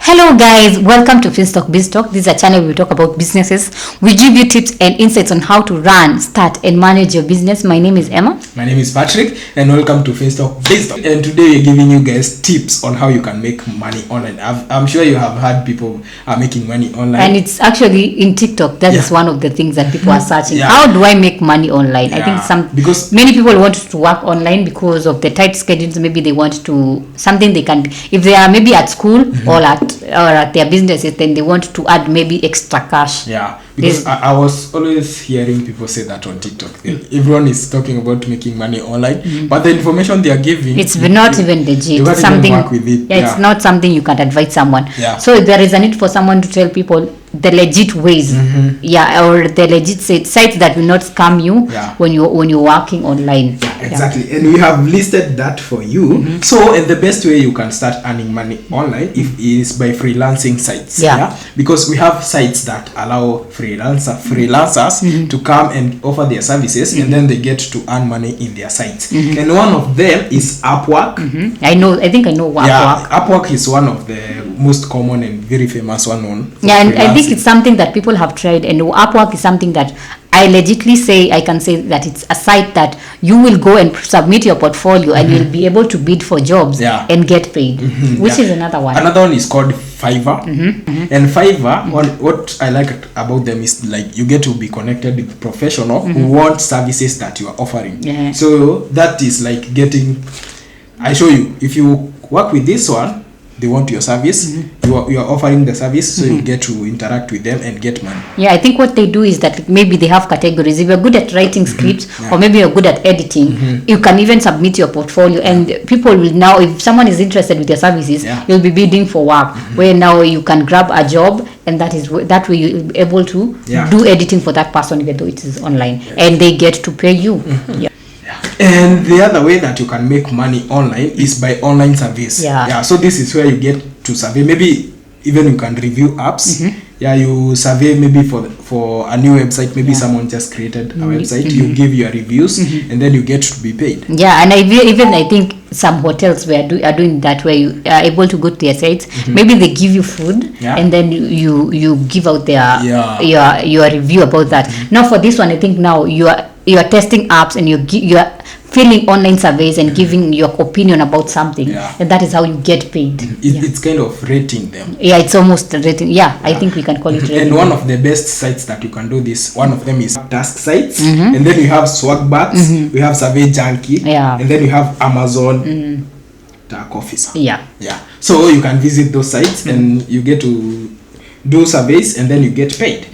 Hello guys, welcome to Finstock BizTalk. This is a channel where we talk about businesses. We give you tips and insights on how to run, start and manage your business. My name is Emma. My name is Patrick and welcome to Finstock BizTalk. And today we're giving you guys tips on how you can make money online. I'm sure you have heard people are making money online. And it's actually in TikTok. That is one of the things that people are searching. Yeah. How do I make money online? Yeah. I think because many people want to work online because of the tight schedules. Maybe they want to something they can, if they are maybe at school or at their businesses, then they want to add maybe extra cash. Yeah, because I was always hearing people say that on TikTok. Everyone is talking about making money online, but the information they are giving, it's not even legit. You can't something even work with it. It's not something you can advise someone. Yeah. So there is a need for someone to tell people the legit ways, or the legit sites that will not scam you when you're working online. Exactly, and we have listed that for you. So, and the best way you can start earning money online is by freelancing sites. Because we have sites that allow freelancers to come and offer their services, and then they get to earn money in their sites. And one of them is Upwork. I think I know Upwork. Yeah, Upwork is one of the most common and very famous one on. Yeah, and I think it's something that people have tried, and Upwork is something that I can say that it's a site that you will go and submit your portfolio and you'll be able to bid for jobs and get paid, which is another one. Another one is called Fiverr. And Fiverr, what I like about them is like you get to be connected with professional who want services that you are offering. So that is like I show you, if you work with this one, they want your service, you are offering the service, so you get to interact with them and get money. Yeah, I think what they do is that maybe they have categories. If you're good at writing scripts or maybe you're good at editing, you can even submit your portfolio and people will now, if someone is interested with your services, you'll be bidding for work, where now you can grab a job and that way you'll be able to do editing for that person even though it is online and they get to pay you. And the other way that you can make money online is by online surveys. So this is where you get to survey. Maybe even you can review apps. You survey maybe for a new website. Maybe someone just created a website. You give your reviews and then you get to be paid. And I think some hotels are doing that, where you are able to go to their sites. Maybe they give you food and then you give out your review about that. Now for this one, I think now you are testing apps and you are filling online surveys and giving your opinion about something, and that is how you get paid. It's kind of rating them. It's almost rating. I think we can call it rating. And one of the best sites that you can do this, one of them is task sites, and then you have Swagbucks, we have Survey Junkie, and then you have Amazon Task Officer. So you can visit those sites and you get to do surveys and then you get paid.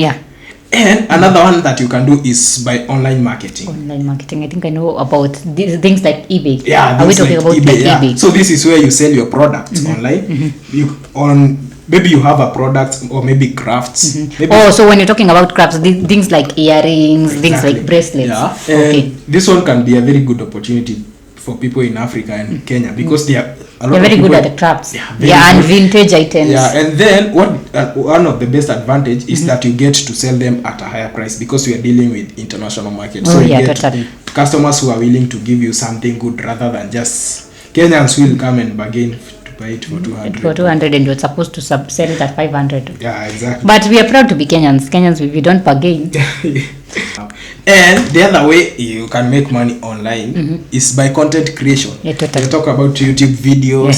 And another one that you can do is by online marketing. Online marketing. I think I know about these things like eBay. Are we talking about eBay? So this is where you sell your products online. Maybe you have a product or maybe crafts. So when you're talking about crafts, things like earrings, things like bracelets. This one can be a very good opportunity for people in Africa and Kenya because they are very good at the crafts. And vintage items. And then one of the best advantage is that you get to sell them at a higher price because we are dealing with international market. So you get customers who are willing to give you something good rather than just Kenyans will come and bargain to buy it for 200. For 200 and you're supposed to sell it at 500. Exactly. But we are proud to be Kenyans. Kenyans, we don't bargain. And the other way you can make money online is by content creation. We talk about YouTube videos,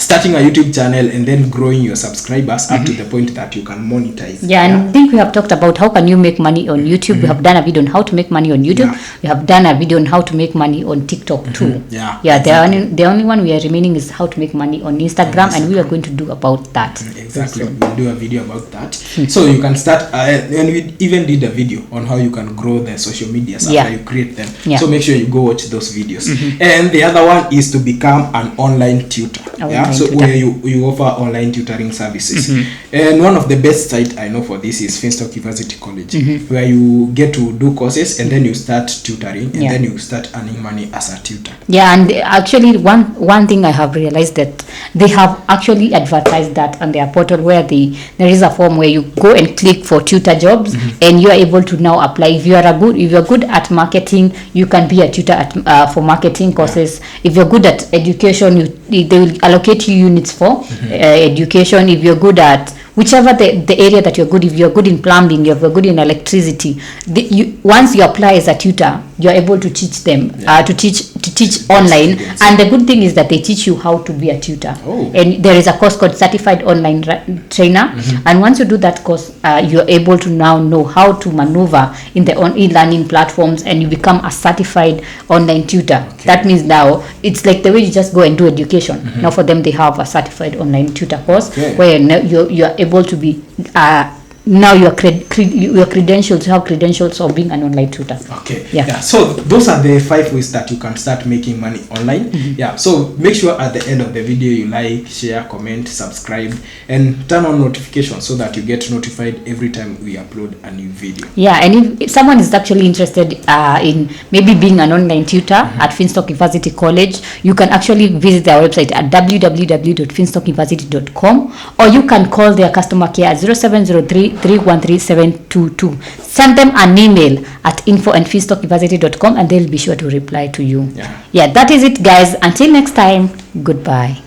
starting a YouTube channel and then growing your subscribers up to the point that you can monetize. And I think we have talked about how can you make money on YouTube. We have done a video on how to make money on YouTube. We have done a video on how to make money on TikTok too. The only one we are remaining is how to make money on Instagram, and we are going to do about that. Exactly, we'll do a video about that. So you can start, and we even did a video on how you can grow the social medias after you create them. So make sure you go watch those videos. And the other one is to become an online tutor. Where you offer online tutoring services. And one of the best sites I know for this is Finstock University College, where you get to do courses and then you start tutoring and then you start earning money as a tutor. And actually one thing I have realized that they have actually advertised that on their portal, where there is a form where you go and click for tutor jobs and you are able to now apply. If you're good at marketing, you can be a tutor for marketing courses. If you're good at education, they will allocate you units for education. If you're good at whichever the area that you're good, if you're good in plumbing, if you're good in electricity, once you apply as a tutor, you're able to teach them to teach online. And the good thing is that they teach you how to be a tutor. And there is a course called Certified Online Trainer. And once you do that course, you're able to now know how to maneuver in the e-learning platforms, and you become a certified online tutor. That means now it's like the way you just go and do education. Now for them, they have a certified online tutor course where you're able to be now your credentials, you have credentials of being an online tutor. So those are the 5 ways that you can start making money online. So make sure at the end of the video you like, share, comment, subscribe, and turn on notifications so that you get notified every time we upload a new video. And if someone is actually interested in maybe being an online tutor at Finstock University College, you can actually visit their website at www.finstockuniversity.com, or you can call their customer care at 0703 313-722. Send them an email at info@finstockuniversity.com, and they'll be sure to reply to you. That is it, guys. Until next time, goodbye.